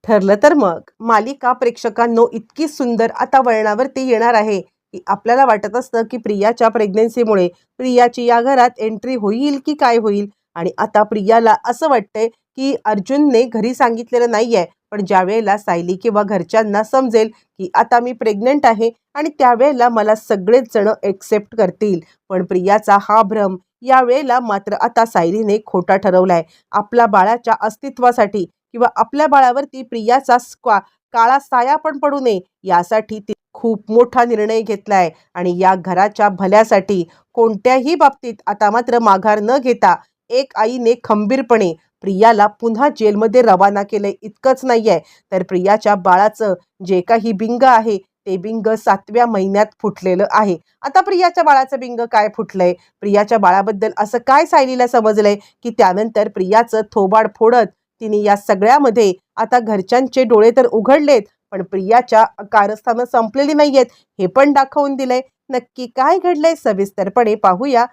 ठरलं तर मग मालिका प्रेक्षकांनो इतकी सुंदर आता वळणावरती येणार आहे की आपल्याला वाटत असतं की प्रियाच्या प्रेग्नन्सीमुळे प्रियाची या घरात एंट्री होईल की काय होईल. आणि आता प्रियाला असं वाटतंय की अर्जुनने घरी सांगितलेलं नाहीये, पण ज्या वेळेला सायली किंवा घरच्यांना समजेल की आता मी प्रेग्नंट आहे आणि त्यावेळेला मला सगळेच जण एक्सेप्ट करतील. पण प्रियाचा हा भ्रम या वेळेला मात्र आता सायलीने खोटा ठरवलाय. आपल्या बाळाच्या अस्तित्वासाठी किंवा आपल्या बाळावरती प्रियाचा काळा साया पण पडू नये यासाठी ती खूप मोठा निर्णय घेतलाय. आणि या घराच्या भल्यासाठी कोणत्याही बाबतीत आता मात्र माघार न घेता एक आईने खंबीरपणे प्रियाला पुन्हा जेलमध्ये रवाना केलंय. इतकंच नाहीये, तर प्रियाच्या बाळाचं जे काही बिंग आहे ते बिंग 7व्या महिन्यात फुटलेलं आहे. आता प्रियाच्या बाळाचं बिंग काय फुटलंय, प्रियाच्या बाळाबद्दल असं काय सायलीला समजलंय की त्यानंतर प्रियाचं थोबाड फोडत तिने या सगळ्यामध्ये आता घरच्यांचे डोळे तर उघडलेत, पण प्रियाच्या कारस्थानं संपलेली नाहीयेत हे पण दाखवून दिलंय. नक्की काय घडलंय सविस्तरपणे पाहूया.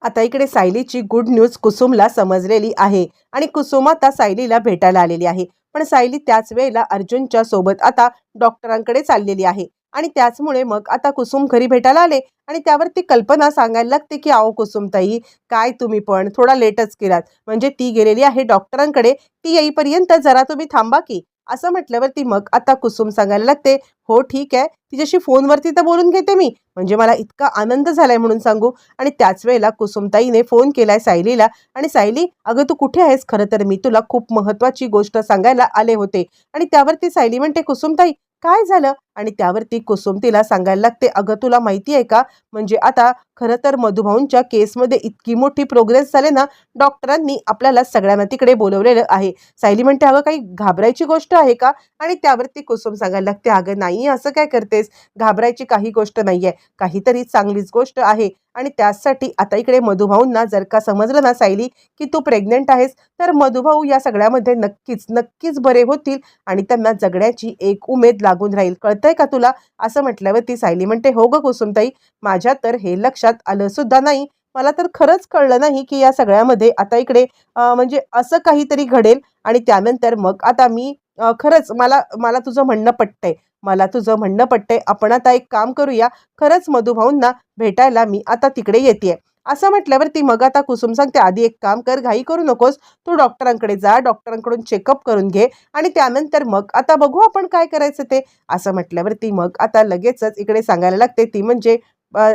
आता इकडे सायलीची गुड न्यूज कुसुमला समजलेली आहे आणि कुसुम आता सायलीला भेटायला आलेली आहे. पण सायली त्याच वेळेला अर्जुनच्या सोबत आता डॉक्टरांकडे चाललेली आहे. आणि त्याचमुळे मग आता कुसुम घरी भेटायला आले आणि त्यावरती कल्पना सांगायला लागते की अहो कुसुमताई, काय तुम्ही पण थोडा लेटच केलात, म्हणजे ती गेलेली आहे डॉक्टरांकडे, ती येईपर्यंत जरा तुम्ही थांबा की. असं म्हटल्यावरती मग आता कुसुम सांगायला लागते, हो ठीक आहे, तिच्याशी फोनवरती तर बोलून घेते मी, म्हणजे मला इतका आनंद झालाय म्हणून सांगू. आणि त्याच वेळेला कुसुमताईने फोन केलाय सायलीला आणि सायली अगं तू कुठे आहेस, खरं तर मी तुला खूप महत्वाची गोष्ट सांगायला आले होते. आणि त्यावरती सायली म्हणते कुसुमताई काय झालं. आणि त्यावरती कुसुम तिला सांगायला लागते अगं तुला माहिती आहे का, म्हणजे आता खरं तर मधुभाऊंच्या केसमध्ये इतकी मोठी प्रोग्रेस झाले ना, डॉक्टरांनी आपल्याला सगळ्यांना तिकडे बोलवलेलं आहे. सायली म्हणते अगं काही घाबरायची गोष्ट आहे का. आणि त्यावरती कुसुम सांगायला लागते अगं नाही असं काय करतेस, घाबरायची काही गोष्ट नाहीये, काहीतरी चांगलीच गोष्ट आहे. आणि त्यासाठी आता इकडे मधुभाऊंना जर का समजलं ना सायली की तू प्रेग्नेंट आहेस, तर मधुभाऊ या सगळ्यामध्ये नक्कीच नक्कीच बरे होतील आणि त्यांना जगण्याची एक उमेद लागून राहील. कळतंय का तुला. असं म्हटल्यावर ती सायली म्हणते हो ग कुसुमताई, माझ्या तर हे लक्षात आलं सुद्धा नाही, मला तर खरंच कळलं नाही की या सगळ्यामध्ये आता इकडे म्हणजे असं काहीतरी घडेल. आणि त्यानंतर मग आता मी खरंच मला मला तुझं म्हणणं पटतंय, मला तुझं म्हणणं पटतंय, आपण आता एक काम करूया, खरंच मधुभाऊंना भेटायला मी आता तिकडे येतेय. असं म्हटल्यावरती मग आता कुसुम सांगते आधी एक काम कर, घाई करू नकोस, तू डॉक्टरांकडे जा, डॉक्टरांकडून चेकअप करून घे आणि त्यानंतर मग आता बघू आपण काय करायचं ते. असं म्हटल्यावरती मग आता लगेचच इकडे सांगायला लागते ती म्हणजे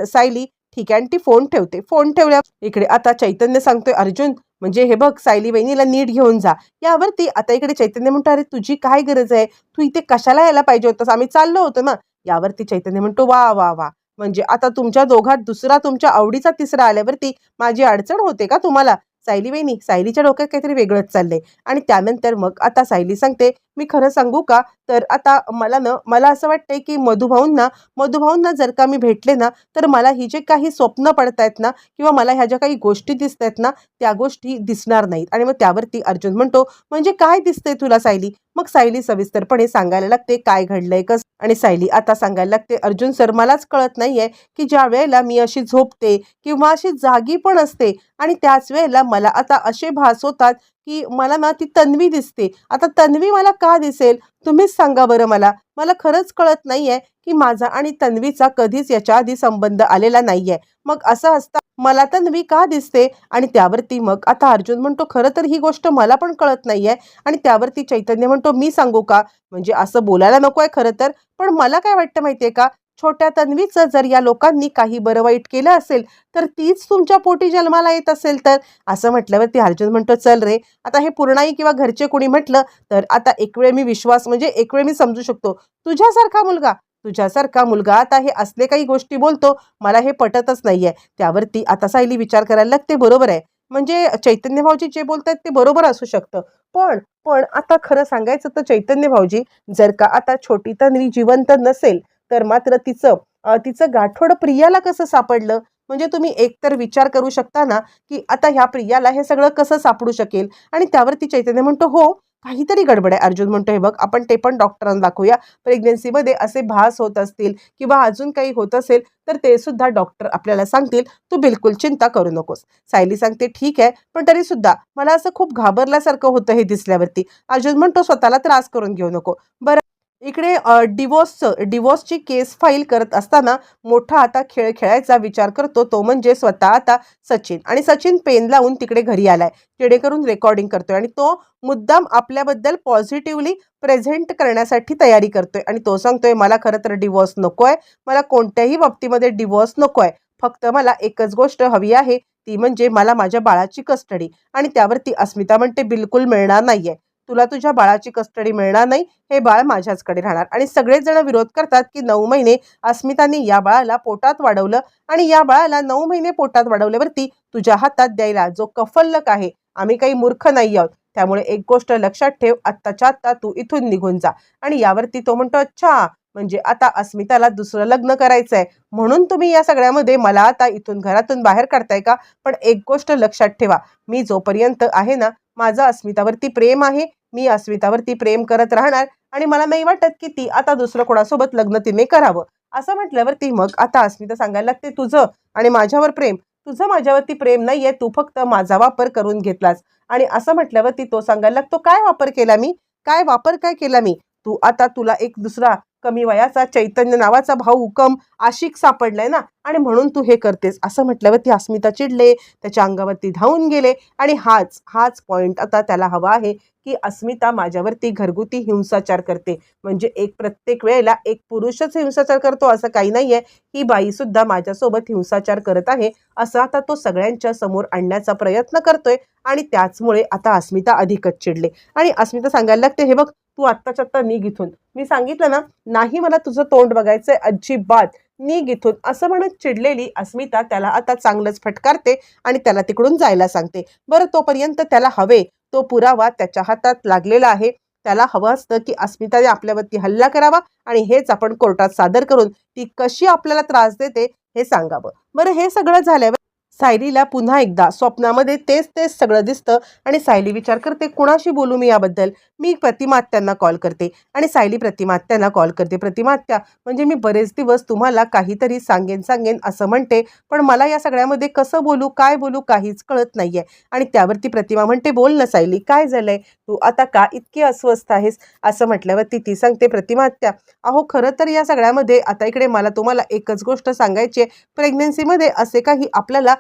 सायली, ठीक आहे. आणि ती फोन ठेवते. फोन ठेवल्या इकडे आता चैतन्य सांगतोय अर्जुन, म्हणजे हे बघ सायली वहिनीला नीट घेऊन जा. यावरती आता इकडे चैतन्य म्हणतो अरे तुझी काय गरज आहे, तू इथे कशाला यायला पाहिजे होतंस, आम्ही चाललो होतो ना. यावरती चैतन्य म्हणतो वा वा वा, म्हणजे आता तुमच्या दोघात दुसरा तुमच्या आवडीचा तिसरा आल्यावरती माझी अडचण होते का तुम्हाला. सायली वहिनी, सायलीच्या डोक्यात काहीतरी वेगळंच चाललंय. आणि त्यानंतर मग आता सायली सांगते मी खरं सांगू का, तर आता मला असं वाटतंय की मधुभाऊंना जर का मी भेटले ना, तर मला ही जे काही स्वप्न पडतायत ना किंवा मला ह्या ज्या काही गोष्टी दिसतायत ना, त्या गोष्टी दिसणार नाहीत. आणि मग त्यावरती अर्जुन म्हणतो म्हणजे काय दिसतंय तुला सायली. मग सायली सविस्तरपणे सांगायला लागते काय घडलंय कसं. आणि सायली आता सांगायला लागते अर्जुन सर, मलाच कळत नाहीये की ज्या वेळेला मी अशी झोपते किंवा अशी जागी पण असते आणि त्याच वेळेला मला आता असे भास होतात की मला ना ती तन्वी दिसते. आता तन्वी मला का दिसेल, तुम्हीच सांगा बरं मला. मला खरंच कळत नाहीये की माझा आणि तन्वीचा कधीच याच्या आधी संबंध आलेला नाहीये. मग असं असता मला तन्वी का दिसते. आणि त्यावरती मग आता अर्जुन म्हणतो खरं तर ही गोष्ट मला पण कळत नाहीये. आणि त्यावरती चैतन्य म्हणतो मी सांगू का, म्हणजे असं बोलायला नकोय खरं तर, पण मला काय वाटतं माहितीये का, छोट्या तन्वीचं जर या लोकांनी काही बरं वाईट केलं असेल तर तीच तुमच्या पोटी जन्माला येत असेल तर. असं म्हटल्यावरती अर्जुन म्हणतो चल रे, आता हे पूर्णाई किंवा घरचे कोणी म्हटलं तर आता एक वेळ मी विश्वास म्हणजे एक वेळ मी समजू शकतो. तुझ्यासारखा मुलगा आता हे असले काही गोष्टी बोलतो, मला हे पटतच नाहीये. त्यावरती आता सायली विचार करायला लागते बरोबर आहे, म्हणजे चैतन्य भाऊजी जे बोलतात ते बरोबर असू शकतं. पण पण आता खरं सांगायचं तर चैतन्य भाऊजी, जर का आता छोटी तन्वी जिवंत नसेल तर मात्र तिचं गाठोड प्रियाला कसं सापडलं. म्हणजे तुम्ही एकतर विचार करू शकता ना की आता ह्या प्रियाला हे सगळं कसं सापडू शकेल. आणि त्यावरती चैतन्य म्हणतो हो, काहीतरी गडबड आहे. अर्जुन म्हणतो, हे बघ आपण ते पण डॉक्टरांना दाखवूया. प्रेग्नन्सीमध्ये असे भास होत असतील किंवा अजून काही होत असेल तर ते सुद्धा डॉक्टर आपल्याला सांगतील. तू बिलकुल चिंता करू नकोस. सायली सांगते, ठीक आहे, पण तरी सुद्धा मला असं खूप घाबरल्यासारखं होतं हे दिसल्यावरती. अर्जुन म्हणतो, स्वतःला त्रास करून घेऊ नको. बरं, इकडे डिवोर्सची केस फाईल करत असताना मोठा आता खेळ खेळायचा विचार करतो, तो म्हणजे स्वतः आता सचिन. आणि सचिन पेन लावून तिकडे घरी आलाय, जेणेकरून रेकॉर्डिंग करतोय आणि तो मुद्दाम आपल्याबद्दल पॉझिटिव्हली प्रेझेंट करण्यासाठी तयारी करतोय. आणि तो सांगतोय, मला खरं तर डिवोर्स नकोय, मला कोणत्याही बाबतीमध्ये डिवोर्स नकोय, फक्त मला एकच गोष्ट हवी आहे, ती म्हणजे मला माझ्या बाळाची कस्टडी. आणि त्यावरती अस्मिता म्हणते, बिलकुल मिळणार नाहीये, तुला तुझ्या बाळाची कस्टडी मिळणार नाही, हे बाळ माझ्याचकडे राहणार. आणि सगळेच जण विरोध करतात की 9 महिने अस्मिताने या बाळाला पोटात वाढवलं आणि या बाळाला 9 महिने पोटात वाढवल्यावरती तुझ्या हातात द्यायला जो कफल्लक आहे, आम्ही काही मूर्ख नाही आहोत, त्यामुळे एक गोष्ट लक्षात ठेव, आत्ताच्या आत्ता तू इथून निघून जा. आणि यावरती तो म्हणतो, अच्छा, म्हणजे आता अस्मिताला दुसरं लग्न करायचंय म्हणून तुम्ही या सगळ्यामध्ये मला आता इथून घरातून बाहेर काढताय का? पण एक गोष्ट लक्षात ठेवा, मी जोपर्यंत आहे ना, माझं अस्मितावरती प्रेम आहे, मी अस्मितावरती प्रेम करत राहणार आणि मला नाही वाटत की ती आता दुसरं कोणासोबत लग्न तिने करावं. असं म्हटल्यावरती मग आता अस्मिता सांगायला लागते, तुझं आणि माझ्यावर प्रेम, तुझं माझ्यावरती प्रेम नाहीये, तू फक्त माझा वापर करून घेतलास. आणि असं म्हटल्यावरती तो सांगायला लागतो, काय वापर केला मी? काय वापर काय केला मी? तू आता तुला एक दुसरा कमी वयाचा चैतन्य नावाचा भाऊ हुकम आशिक सापडलाय ना, आणि म्हणून तू हे करतेस. असं म्हटल्यावरती अस्मिता चिडले, त्याच्या अंगावरती धावून गेले. आणि हाच हाच पॉइंट आता त्याला हवा आहे की अस्मिता माझ्यावरती घरगुती हिंसाचार करते. म्हणजे एक प्रत्येक वेळेला एक पुरुषच हिंसाचार करतो असं काही नाहीये, ही बाई सुद्धा माझ्यासोबत हिंसाचार करत आहे, असं आता तो सगळ्यांच्या समोर आणण्याचा प्रयत्न करतोय. आणि त्याचमुळे आता अस्मिता अधिकच चिडले आणि अस्मिता सांगायला लागते, हे बघ, तू आत्ताच्या आत्ता निघ इथून. मी सांगितलं ना, नाही मला तुझं तोंड बघायचंय, अजिबात निघ इथून. असं म्हणत चिडलेली अस्मिता त्याला आता चांगलंच फटकारते आणि त्याला तिकडून जायला सांगते. बरं, तोपर्यंत त्याला हवे तो पुरावा त्याच्या हातात लागलेला आहे. त्याला हवं असतं की अस्मिताने आपल्यावरती हल्ला करावा आणि हेच आपण कोर्टात सादर करून ती कशी आपल्याला त्रास देते हे सांगावं. बरं, हे सगळं झाल्यावर सायलीला पुन्हा एकदा स्वप्नामध्ये तेच तेच सगळं दिसतं आणि सायली विचार करते, कुणाशी बोलू मी याबद्दल? मी प्रतिमा आत्यांना कॉल करते. आणि सायली प्रतिमा आत्यांना कॉल करते. प्रतिमा आत्या, म्हणजे मी बरेच दिवस तुम्हाला काहीतरी सांगेन असं म्हणते, पण मला या सगळ्यामध्ये कसं बोलू, काय बोलू, काहीच कळत नाहीये. आणि त्यावरती प्रतिमा म्हणते, बोल ना सायली, काय झालंय, तू आता का इतकी अस्वस्थ आहेस? असं म्हटल्यावरती ती सांगते, प्रतिमा आत्या, अहो खरं तर या सगळ्यामध्ये आता इकडे मला तुम्हाला एकच गोष्ट सांगायची आहे, प्रेग्नन्सीमध्ये असे काही आपल्याला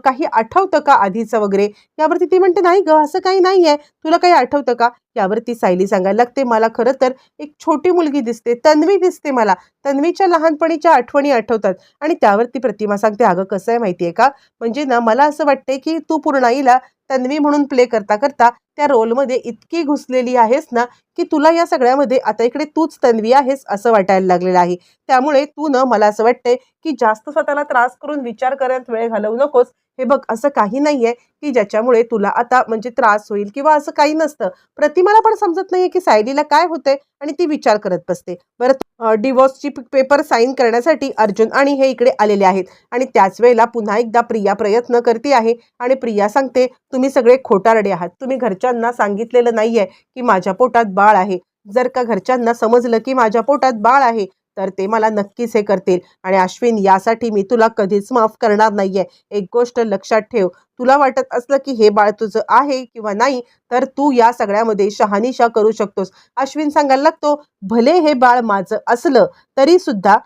काही आठवतं का आधीचं वगैरे? यावरती ती म्हणते, नाही ग, असं काही नाहीये, तुला काही आठवतं का? यावरती सायली सांगायला लागते, मला खरं तर एक छोटी मुलगी दिसते, तन्वी दिसते, मला तन्वीच्या लहानपणीच्या आठवणी आठवतात. आणि त्यावरती प्रतिमा सांगते, अगं कसं आहे माहितीये का, म्हणजे ना मला असं वाटतंय की तू पूर्णाईला तन्वी म्हणून प्ले करता करता त्या रोलमध्ये इतकी घुसलेली आहेस ना, की तुला या सगळ्यामध्ये आता इकडे तूच तन्वी आहेस असं वाटायला लागलेलं आहे. त्यामुळे तू न, मला असं वाटतंय की जास्त स्वतःला त्रास करून विचार करत वेळ घालवू नकोस. हे बघ, असं काही नाहीये की ज्याच्यामुळे तुला आता म्हणजे त्रास होईल किंवा असं काही नसतं. प्रतिमाला पण समजत नाहीये की सायलीला काय होतंय आणि ती विचार करत बसते. बरं, डिवोर्सची पेपर साईन करण्यासाठी अर्जुन आणि हे इकडे आलेले आहेत. आणि त्याच वेळेला पुन्हा एकदा प्रिया प्रयत्न करते आहे आणि प्रिया सांगते, तुम्ही सगळे खोटारडे आहात, तुम्ही घरच्यांना सांगितलेलं नाहीये की माझ्या पोटात बाळ आहे. जर का घरच्यांना समजलं की माझ्या पोटात बाळ आहे तर ते मला नक्कीच हे करतील. आणि अश्विन, यासाठी मी तुला कधीच माफ करणार नाहीये. एक गोष्ट लक्षात ठेव, तुला वाटत असलं की हे बाळ तुझं आहे किंवा नाही, तर तू या सगळ्यामध्ये शहानिशा करू शकतोस. अश्विन सांगायला लागतो, भले हे बाळ माझं असलं तरी सुद्धा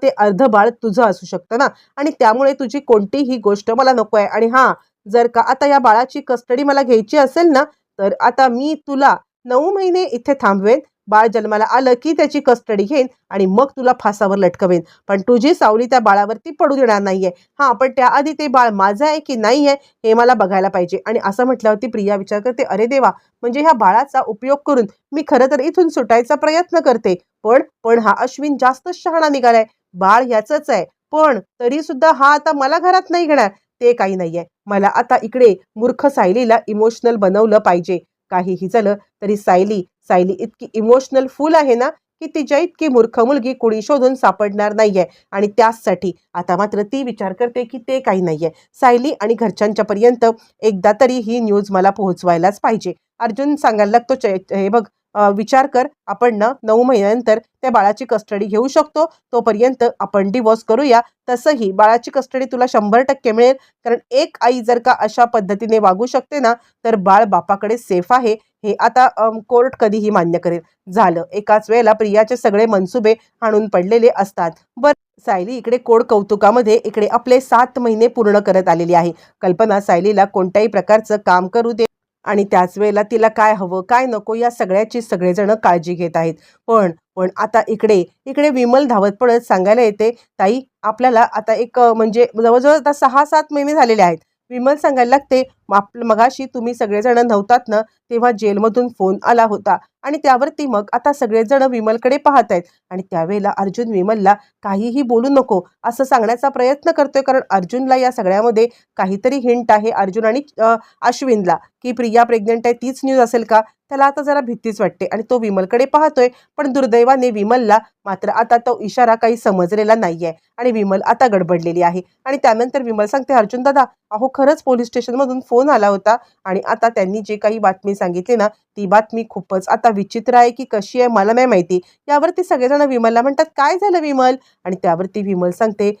ते अर्ध बाळ तुझं असू शकतं ना, आणि त्यामुळे तुझी कोणतीही गोष्ट मला नको आहे. आणि हां, जर का आता या बाळाची कस्टडी मला घ्यायची असेल ना, तर आता मी तुला 9 महिने इथे थांबवेन. बाळ जन्माला आलं की त्याची कस्टडी घेईन आणि मग तुला फासावर लटकवेन. पण तुझी सावली त्या बाळावरती पडू देणार नाहीये. हां, पण त्याआधी ते बाळ माझं आहे की नाही आहे हे मला बघायला पाहिजे. आणि असं म्हटल्यावरती प्रिया विचार करते, अरे देवा, म्हणजे ह्या बाळाचा उपयोग करून मी खरं तर इथून सुटायचा प्रयत्न करते. पण पण हा अश्विन जास्तच शहाणा निघालाय. बाळ ह्याचंच आहे, पण तरी सुद्धा हा आता मला घरात नाही घेणार. ते काही नाहीये. मला आता इकडे मूर्ख सायलीला इमोशनल बनवलं पाहिजे. काहीही झालं तरी सायली सायली इतकी इमोशनल फुल आहे ना, की तिच्या इतकी मूर्ख मुलगी कुणी शोधून सापडणार नाहीये. आणि त्याचसाठी आता मात्र ती विचार करते की ते काही नाहीये. सायली आणि घरच्यांच्या पर्यंत एकदा तरी ही न्यूज मला पोहोचवायलाच पाहिजे. अर्जुन सांगायला लागतो, हे बघ विचार कर, आपण ना 9 महिन्यानंतर त्या बाळाची कस्टडी घेऊ शकतो. तोपर्यंत आपण डिव्होर्स करूया. तसंही बाळाची कस्टडी तुला 100% मिळेल. कारण एक आई जर का अशा पद्धतीने वागू शकते ना, तर बाळ बापाकडे सेफ आहे, हे आता कोर्ट कधीही मान्य करेल. झालं. एकाच वेळेला प्रियाचे सगळे मनसुबे हाणून पडलेले असतात. सायली इकडे कोड कौतुकामध्ये इकडे आपले 7 महिने पूर्ण करत आलेली आहे. कल्पना सायलीला कोणत्याही प्रकारचं काम करू दे आणि त्याच वेळेला तिला काय हवं, काय नको या सगळ्याची सगळेजण काळजी घेत आहेत. पण पण आता इकडे इकडे विमल धावत पडत सांगायला येते, ताई आपल्याला आता एक म्हणजे जवळजवळ आता 6-7 महिने झालेले आहेत. विमल सांगायला लागते, मगाशी तुम्ही सगळेजण नव्हतात ना, तेव्हा जेलमधून फोन आला होता आणि त्यावरती मग आता सगळेजण विमलकडे पाहत आहेत. आणि त्यावेळेला अर्जुन विमलला काहीही बोलू नको असं सांगण्याचा प्रयत्न करतोय. कारण अर्जुनला या सगळ्यामध्ये काहीतरी हिंट आहे, अर्जुन आणि अश्विनला, की प्रिया प्रेग्नंट आहे तीच न्यूज असेल का. त्याला आता जरा भीतीच वाटते आणि तो विमलकडे पाहतोय. पण दुर्दैवाने विमलला मात्र आता तो इशारा काही समजलेला नाहीये आणि विमल आता गडबडलेली आहे. आणि त्यानंतर विमल सांगते, अर्जुन दादा, अहो खरंच पोलीस स्टेशनमधून फोन आला होता आणि आता त्यांनी जे काही बातमी सांगितली ना, ती बातमी खूपच आता विचित्र आहे की कशी आहे मला नाही माहिती. यावरती सगळेजण विमलला म्हणतात, काय झालं विमल. आणि त्यावरती विमल सांगते,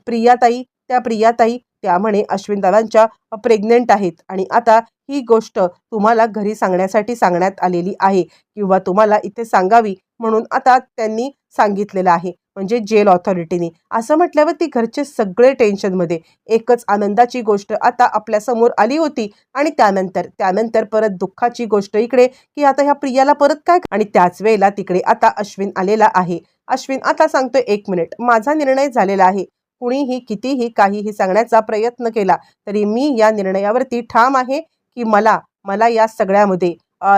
प्रियाताई, त्या प्रियाताई त्या म्हणे अश्विन दादांच्या प्रेग्नेंट आहेत आणि आता ही गोष्ट तुम्हाला घरी सांगण्यासाठी सांगण्यात आलेली आहे किंवा तुम्हाला इथे सांगावी म्हणून आता त्यांनी सांगितलेलं आहे, म्हणजे जेल ऑथॉरिटीने. असं म्हटल्यावर ती घरचे सगळे टेन्शनमध्ये. एकच आनंदाची गोष्ट आता आपल्या समोर आली होती आणि त्यानंतर त्यानंतर परत दुःखाची गोष्ट इकडे, की आता ह्या प्रियाला परत काय. आणि त्याच वेळेला तिकडे आता अश्विन आलेला आहे. अश्विन आता सांगतोय, 1 मिनिट, माझा निर्णय झालेला आहे. कुणीही कितीही काहीही सांगण्याचा प्रयत्न केला तरी मी या निर्णयावरती ठाम आहे की मला मला या सगळ्यामध्ये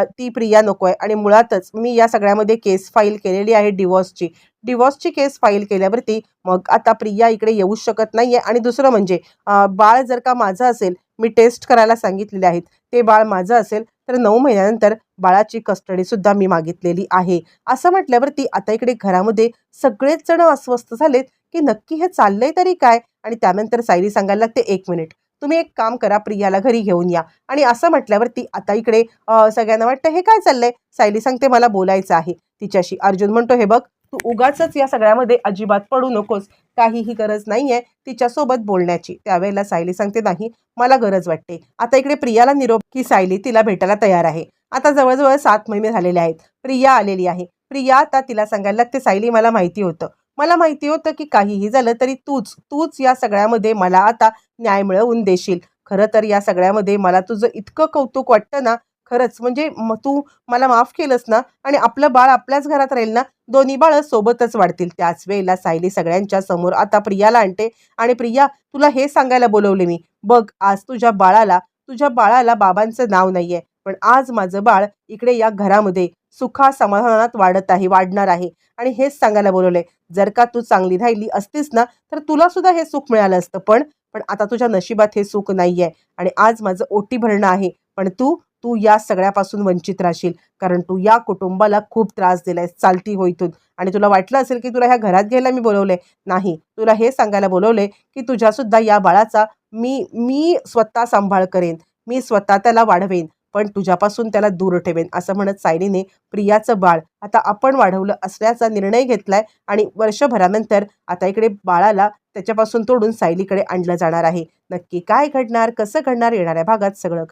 ती प्रिया नको आहे. आणि मुळातच मी या सगळ्यामध्ये केस फाईल केलेली आहे डिवॉर्सची केस फाईल केल्यावरती मग आता प्रिया इकडे येऊ शकत नाहीये. आणि दुसरं म्हणजे बाळ जर का माझं असेल, मी टेस्ट करायला सांगितलेले आहेत, ते बाळ माझं असेल तर 9 महिन्यानंतर बाळाची कस्टडी सुद्धा मी मागितलेली आहे. असं म्हटल्यावरती आता इकडे घरामध्ये सगळेच जण अस्वस्थ झालेत की नक्की हे चाललंय तरी काय. आणि त्यानंतर सायली सांगायला लागते, 1 मिनिट, तुम्ही एक काम करा, प्रियाला घरी घेऊन या. आणि असं म्हटल्यावरती आता इकडे सगळ्यांना वाटतं हे काय चाललंय. सायली सांगते, मला बोलायचं आहे तिच्याशी. अर्जुन म्हणतो, हे बघ, तू उगाचच या सगळ्यामध्ये अजिबात पडू नकोस, काहीही गरज नाहीये तिच्यासोबत बोलण्याची. त्यावेळेला सायली सांगते, नाही मला गरज वाटते. आता इकडे प्रियाला निरोप की सायली तिला भेटायला तयार आहे. आता जवळजवळ 7 महिने झालेले आहेत. प्रिया आलेली आहे. प्रिया आता तिला सांगायला लागते, सायली मला माहिती होतं की काहीही झालं तरी तूच या सगळ्यामध्ये मला आता न्याय मिळवून देशील. खरं तर या सगळ्यामध्ये मला तुझं इतकं कौतुक वाटतं ना, खरंच म्हणजे तू मला माफ केलंस ना आणि आपलं बाळ आपल्याच घरात राहील ना, दोन्ही बाळं सोबतच वाढतील. त्याच वेळेला सायली सगळ्यांच्या समोर आता प्रियाला आणते आणि प्रिया, तुला हे सांगायला बोलवले मी. बघ, आज तुझ्या बाळाला बाबांचं नाव नाहीये, पण आज माझं बाळ इकडे या घरामध्ये सुखा समाधानात वाढणार आहे आणि हेच सांगायला बोलवलंय. जर का तू चांगली राहिली असतीस ना, तर तुला सुद्धा हे सुख मिळालं असतं. पण पण आता तुझ्या नशिबात हे सुख नाहीये आणि आज माझं ओटी भरणं आहे. पण तू तू या सगळ्यापासून वंचित राहशील. कारण तू या कुटुंबाला खूप त्रास दिलायस चालती हो इथून. आणि तुला वाटलं असेल की तुला ह्या घरात घ्यायला मी बोलवलंय. नाही, तुला हे सांगायला बोलवलंय की तुझ्या सुद्धा या बाळाचा मी मी स्वतः सांभाळ करेन. मी स्वतः त्याला वाढवेन, पण तुझ्यापासून त्याला दूर ठेवेन. असं म्हणत सायलीने प्रियाचं बाळ आता आपण वाढवलं असल्याचा निर्णय घेतलाय आणि वर्षभरानंतर आता इकडे बाळाला त्याच्यापासून तोडून सायलीकडे आणलं जाणार आहे. नक्की काय घडणार, कसं घडणार, येणाऱ्या भागात सगळं